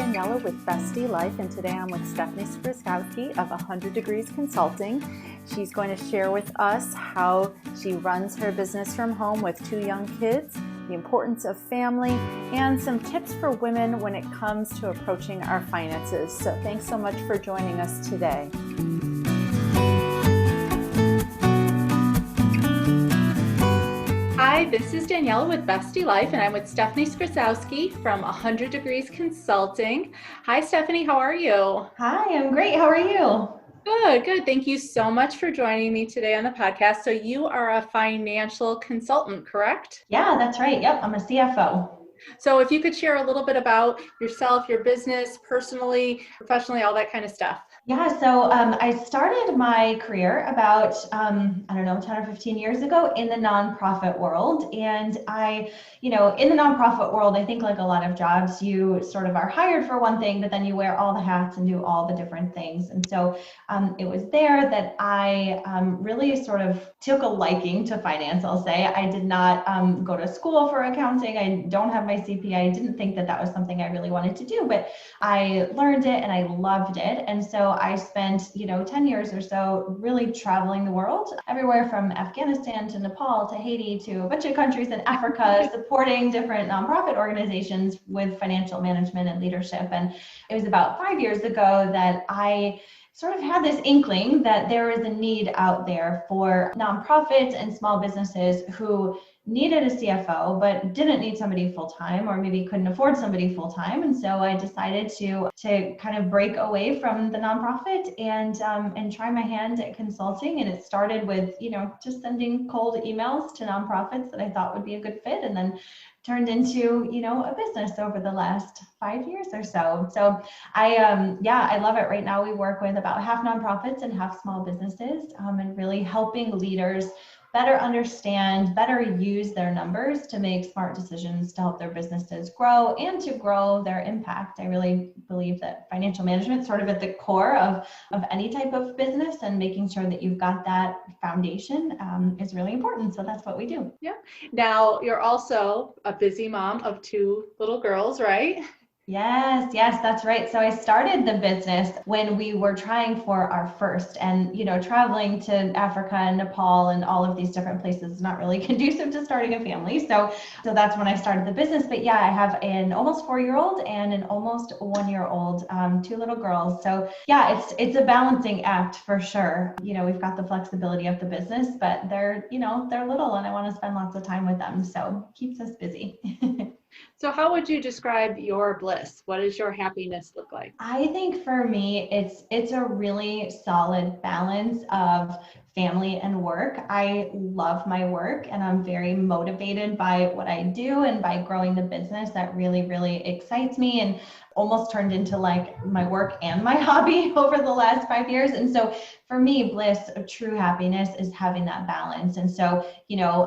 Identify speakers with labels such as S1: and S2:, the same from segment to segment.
S1: Daniela with Bestie Life, and today I'm with Stephanie Skryzowski of 100 Degrees Consulting. She's going to share with us how she runs her business from home with 2 young kids, the importance of family, and some tips for women when it comes to approaching our finances. So thanks so much for joining us today. Hi, this is Daniela with Bestie Life, and I'm with Stephanie Skryzowski from 100 Degrees Consulting. Hi, Stephanie. How are you?
S2: Hi, I'm great. How are you?
S1: Good. Thank you so much for joining me today on the podcast. So you are a financial consultant, correct?
S2: Yeah, that's right. Yep, I'm a CFO.
S1: So if you could share a little bit about yourself, your business, personally, professionally, all that kind of stuff.
S2: Yeah, so I started my career about, 10 or 15 years ago in the nonprofit world. And in the nonprofit world, I think like a lot of jobs, you sort of are hired for one thing, but then you wear all the hats and do all the different things. And so it was there that I really sort of took a liking to finance, I'll say. I did not go to school for accounting. I don't have my CPA. I didn't think that that was something I really wanted to do, but I learned it and I loved it. And so I spent, 10 years or so really traveling the world, everywhere from Afghanistan to Nepal to Haiti to a bunch of countries in Africa, supporting different nonprofit organizations with financial management and leadership. And it was about 5 years ago that I sort of had this inkling that there is a need out there for nonprofits and small businesses who needed a CFO, but didn't need somebody full-time, or maybe couldn't afford somebody full-time. And so I decided to kind of break away from the nonprofit and try my hand at consulting. And it started with, just sending cold emails to nonprofits that I thought would be a good fit, and then turned into, a business over the last 5 years or so. So I love it. Right now we work with about half nonprofits and half small businesses, and really helping leaders better understand, better use their numbers to make smart decisions to help their businesses grow and to grow their impact. I really believe that financial management is sort of at the core of any type of business, and making sure that you've got that foundation is really important. So that's what we do.
S1: Yeah. Now, you're also a busy mom of 2 little girls, right?
S2: Yes, that's right. So I started the business when we were trying for our first, and traveling to Africa and Nepal and all of these different places is not really conducive to starting a family. So that's when I started the business. But yeah, I have an almost 4-year-old and an almost 1-year-old, 2 little girls. So yeah, it's a balancing act for sure. We've got the flexibility of the business, but they're little, and I want to spend lots of time with them. So it keeps us busy.
S1: So how would you describe your bliss? What does your happiness look like?
S2: I think for me, it's a really solid balance of family and work. I love my work, and I'm very motivated by what I do and by growing the business. That really, really excites me, and almost turned into like my work and my hobby over the last 5 years. And so for me, bliss, true happiness, is having that balance. And so,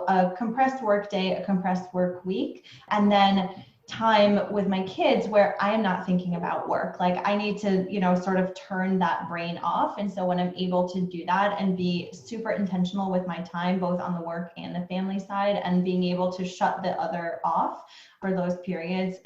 S2: a compressed work day, a compressed work week, and then time with my kids where I am not thinking about work. Like I need to, sort of turn that brain off. And so when I'm able to do that and be super intentional with my time, both on the work and the family side, and being able to shut the other off for those periods,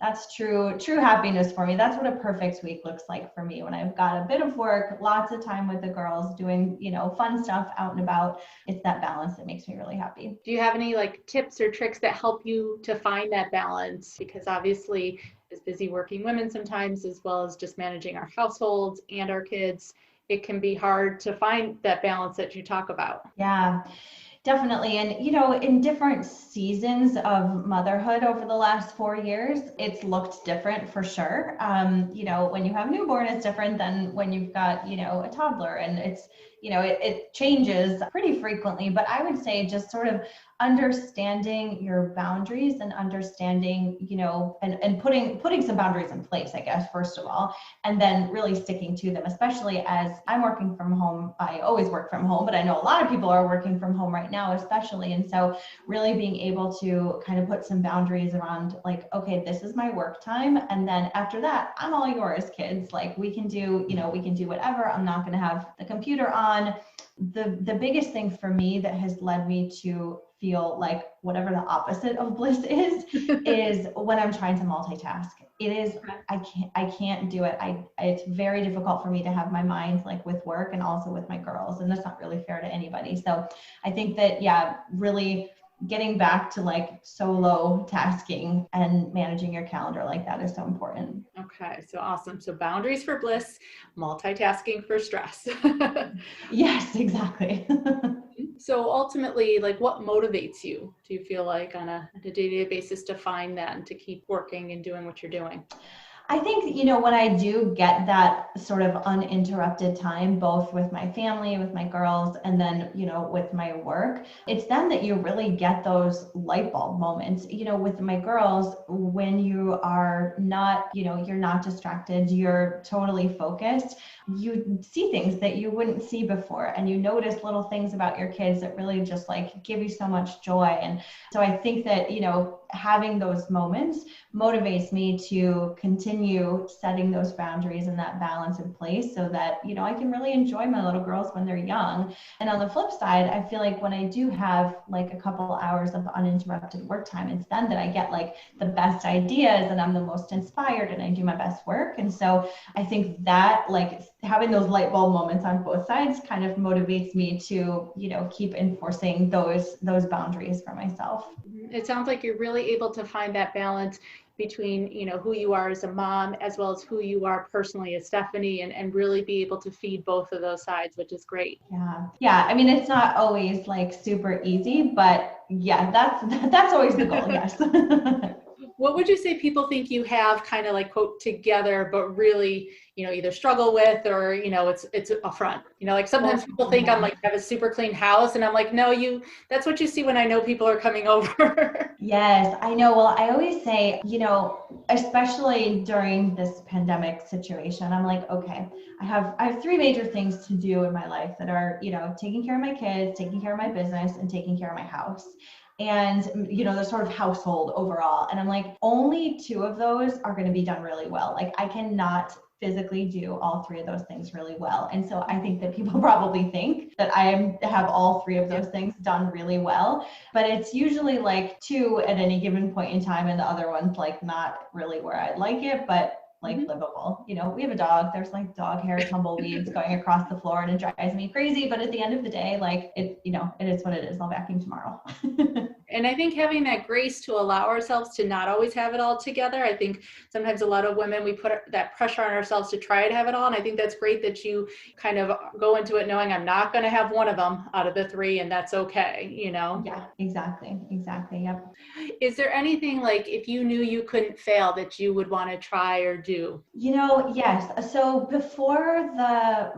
S2: that's true happiness for me. That's what a perfect week looks like for me, when I've got a bit of work, lots of time with the girls, doing, fun stuff out and about. It's that balance that makes me really happy.
S1: Do you have any tips or tricks that help you to find that balance? Because obviously, as busy working women sometimes, as well as just managing our households and our kids, it can be hard to find that balance that you talk about.
S2: Yeah. Definitely. And, in different seasons of motherhood over the last 4 years, it's looked different for sure. When you have a newborn, it's different than when you've got, a toddler, and it changes pretty frequently. But I would say just sort of understanding your boundaries and understanding, and putting some boundaries in place, I guess, first of all, and then really sticking to them, especially as I'm working from home. I always work from home, but I know a lot of people are working from home right now, especially. And so really being able to kind of put some boundaries around, like, okay, this is my work time. And then after that, I'm all yours, kids. Like we can do whatever. I'm not going to have the computer on. the biggest thing for me that has led me to feel like whatever the opposite of bliss is when I'm trying to multitask. It is, I can't do it. It's very difficult for me to have my mind like with work and also with my girls, and that's not really fair to anybody. So I think that, yeah, really getting back to like solo tasking and managing your calendar like that is so important.
S3: Okay, so awesome. So boundaries for bliss, multitasking for stress.
S2: Yes, exactly.
S3: So ultimately, like what motivates you, do you feel like on a day-to-day basis to find that and to keep working and doing what you're doing?
S2: I think, when I do get that sort of uninterrupted time, both with my family, with my girls, and then, with my work, it's then that you really get those light bulb moments. With my girls, when you are not, you're not distracted, you're totally focused, you see things that you wouldn't see before, and you notice little things about your kids that really just like give you so much joy. And so I think that, having those moments motivates me to continue setting those boundaries and that balance in place so that, I can really enjoy my little girls when they're young. And on the flip side, I feel like when I do have like a couple hours of uninterrupted work time, it's then that I get like the best ideas and I'm the most inspired and I do my best work. And so I think that like having those light bulb moments on both sides kind of motivates me to, keep enforcing those boundaries for myself.
S3: It sounds like you're really able to find that balance between, who you are as a mom, as well as who you are personally as Stephanie, and really be able to feed both of those sides, which is great.
S2: Yeah. Yeah. I mean, it's not always like super easy, but yeah, that's always the goal. Yes.
S3: What would you say people think you have kind of like quote together, but really, either struggle with or, it's a front, like sometimes people think I'm like, have a super clean house. And I'm like, no, that's what you see when I know people are coming over.
S2: Yes, I know. Well, I always say, especially during this pandemic situation, I'm like, okay, I have three major things to do in my life that are, taking care of my kids, taking care of my business, and taking care of my house. And, the sort of household overall. And I'm like, only two of those are going to be done really well. Like I cannot physically do all three of those things really well. And so I think that people probably think that I have all three of those things done really well, but it's usually like two at any given point in time. And the other one's like not really where I'd like it, but like livable. We have a dog, there's like dog hair tumbleweeds going across the floor and it drives me crazy. But at the end of the day, like it is what it is. I'll vacuum tomorrow.
S3: And I think having that grace to allow ourselves to not always have it all together. I think sometimes a lot of women, we put that pressure on ourselves to try to have it all. And I think that's great that you kind of go into it knowing I'm not going to have one of them out of the three, and that's okay,
S2: Yeah, exactly. Yep.
S3: Is there anything like if you knew you couldn't fail that you would want to try or do?
S2: Yes. So before the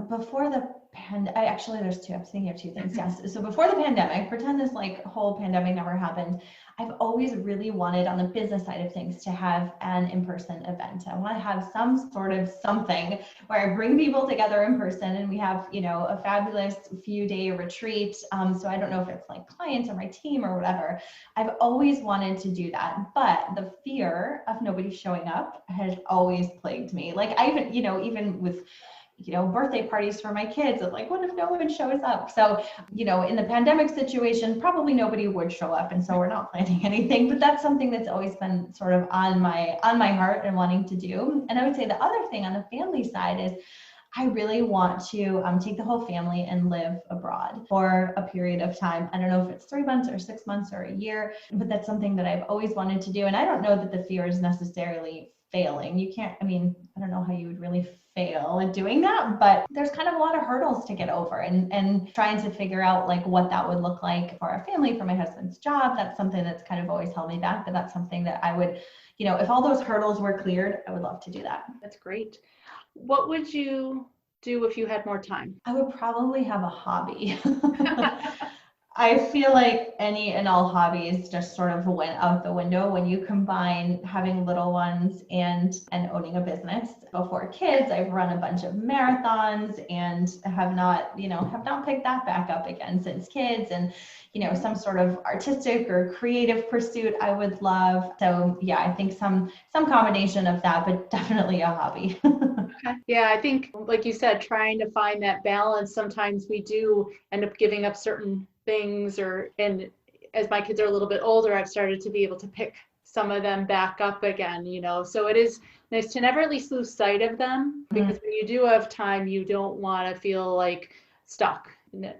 S2: actually there's two. I'm thinking of two things. Yes. So before the pandemic, pretend this like whole pandemic never happened. I've always really wanted on the business side of things to have an in-person event. I want to have some sort of something where I bring people together in person and we have, a fabulous few-day retreat. So I don't know if it's like clients or my team or whatever. I've always wanted to do that, but the fear of nobody showing up has always plagued me. Like I even, even with birthday parties for my kids. It's like, what if no one shows up? So, in the pandemic situation, probably nobody would show up. And so we're not planning anything, but that's something that's always been sort of on my heart and wanting to do. And I would say the other thing on the family side is I really want to take the whole family and live abroad for a period of time. I don't know if it's 3 months or 6 months or a year, but that's something that I've always wanted to do. And I don't know that the fear is necessarily failing. I don't know how you would really fail at doing that, but there's kind of a lot of hurdles to get over and trying to figure out like what that would look like for our family, for my husband's job. That's something that's kind of always held me back, but that's something that I would, if all those hurdles were cleared, I would love to do that.
S3: That's great. What would you do if you had more time?
S2: I would probably have a hobby. I feel like any and all hobbies just sort of went out the window when you combine having little ones and owning a business. Before kids, I've run a bunch of marathons and have not picked that back up again since kids. And some sort of artistic or creative pursuit I would love. So yeah, I think some combination of that, but definitely a hobby.
S3: Okay. Yeah, I think, like you said, trying to find that balance. Sometimes we do end up giving up certain things, and as my kids are a little bit older, I've started to be able to pick some of them back up again, So it is nice to never at least lose sight of them, because when you do have time, you don't want to feel like stuck,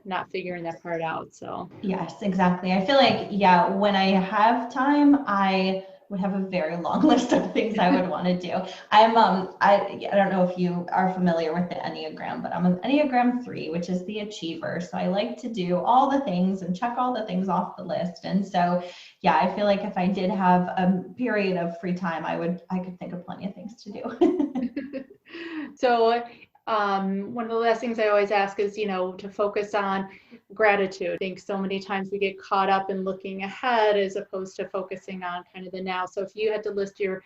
S3: not figuring that part out. So
S2: Yes, exactly. I feel like, yeah, when I have time, I would have a very long list of things I would want to do. I don't know if you are familiar with the Enneagram, but I'm an Enneagram 3, which is the achiever. So I like to do all the things and check all the things off the list. And so, yeah, I feel like if I did have a period of free time, I could think of plenty of things to do.
S3: So, one of the last things I always ask is, to focus on gratitude. I think so many times we get caught up in looking ahead as opposed to focusing on kind of the now. So if you had to list your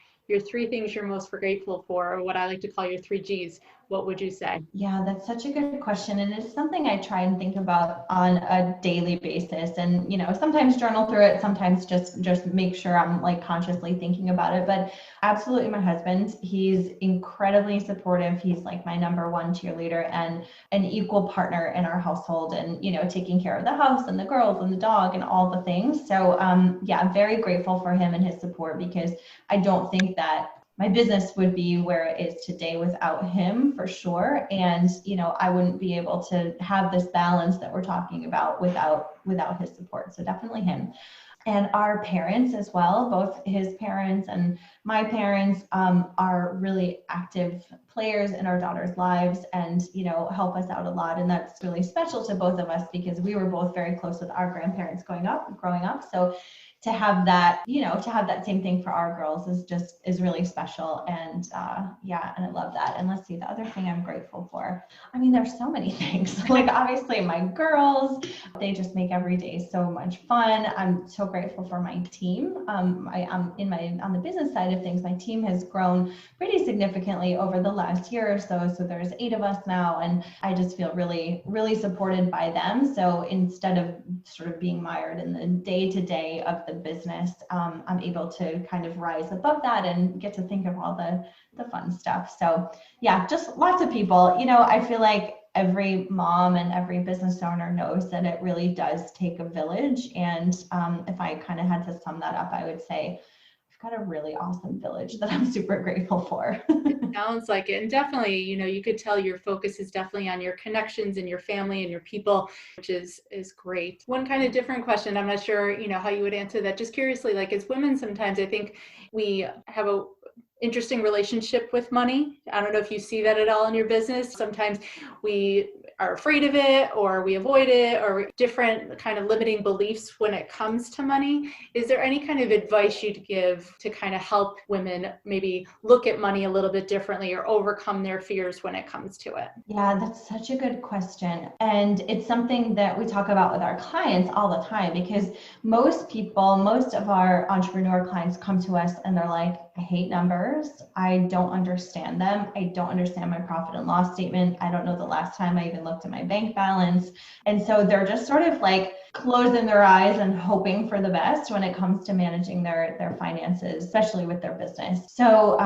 S3: three things you're most grateful for, or what I like to call your 3 Gs, what would you say?
S2: Yeah, that's such a good question. And it's something I try and think about on a daily basis. And, sometimes journal through it, sometimes just make sure I'm like consciously thinking about it. But absolutely my husband, he's incredibly supportive. He's like my number one cheerleader and an equal partner in our household, and, taking care of the house and the girls and the dog and all the things. So yeah, I'm very grateful for him and his support, because I don't think that my business would be where it is today without him, for sure. And, I wouldn't be able to have this balance that we're talking about without his support. So definitely him. And our parents as well, both his parents and my parents, are really active players in our daughter's lives, and, help us out a lot. And that's really special to both of us, because we were both very close with our grandparents growing up. So to have that, to have that same thing for our girls is really special. And yeah, and I love that. And let's see, the other thing I'm grateful for. I mean, there's so many things. Like obviously my girls, they just make every day so much fun. I'm so grateful for my team. On the business side of things, my team has grown pretty significantly over the last year or so. So there's 8 of us now, and I just feel really, really supported by them. So instead of sort of being mired in the day-to-day of the business, I'm able to kind of rise above that and get to think of all the fun stuff. So yeah, just lots of people. I feel like every mom and every business owner knows that it really does take a village. And if I kind of had to sum that up, I would say I've got a really awesome village that I'm super grateful for.
S3: Sounds like it. And definitely, you could tell your focus is definitely on your connections and your family and your people, which is great. One kind of different question. I'm not sure, how you would answer that. Just curiously, like as women, sometimes I think we have a interesting relationship with money. I don't know if you see that at all in your business. Sometimes we are afraid of it, or we avoid it, or different kind of limiting beliefs when it comes to money. Is there any kind of advice you'd give to kind of help women maybe look at money a little bit differently, or overcome their fears when it comes to it?
S2: Yeah, that's such a good question. And it's something that we talk about with our clients all the time, because most of our entrepreneur clients come to us and they're like, I hate numbers. I don't understand them. I don't understand my profit and loss statement. I don't know the last time I even looked at my bank balance. And so they're just sort of like closing their eyes and hoping for the best when it comes to managing their finances, especially with their business. So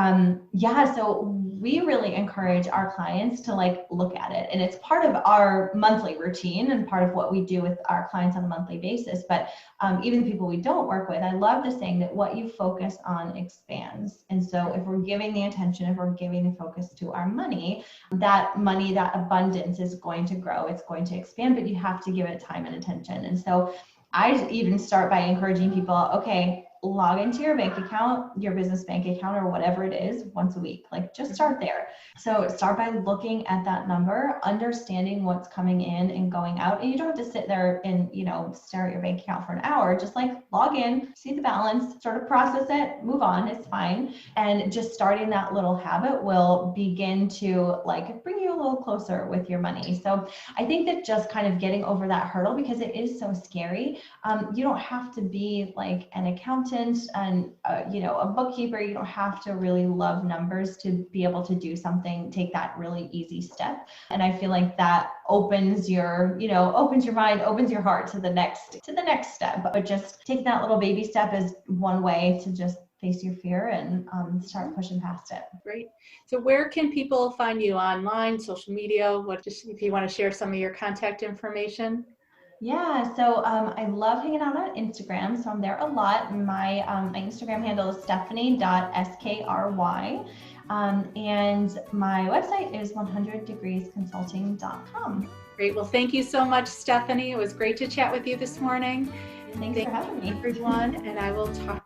S2: so we really encourage our clients to like look at it. And it's part of our monthly routine and part of what we do with our clients on a monthly basis. But even the people we don't work with, I love the saying that what you focus on expands. And so if we're giving the attention, if we're giving the focus to our money, that abundance is going to grow, it's going to expand, but you have to give it time and attention. And so I even start by encouraging people, okay, log into your bank account, your business bank account, or whatever it is, once a week. Like just start there. So start by looking at that number, understanding what's coming in and going out. And you don't have to sit there and, stare at your bank account for an hour. Just like log in, see the balance, sort of process it, move on, it's fine. And just starting that little habit will begin to like bring you a little closer with your money. So I think that just kind of getting over that hurdle, because it is so scary. You don't have to be like an accountant and a bookkeeper. You don't have to really love numbers to be able to do something, take that really easy step. And I feel like that opens your mind, opens your heart to the next step. But just take that little baby step as one way to just face your fear and start pushing past it.
S3: Great. So where can people find you online, social media? Just if you want to share some of your contact information?
S2: Yeah, so I love hanging out on Instagram, so I'm there a lot. My Instagram handle is stephanie.skry, and my website is 100degreesconsulting.com.
S3: Great. Well, thank you so much, Stephanie. It was great to chat with you this morning.
S2: Thanks for having me.
S3: Everyone, and I will talk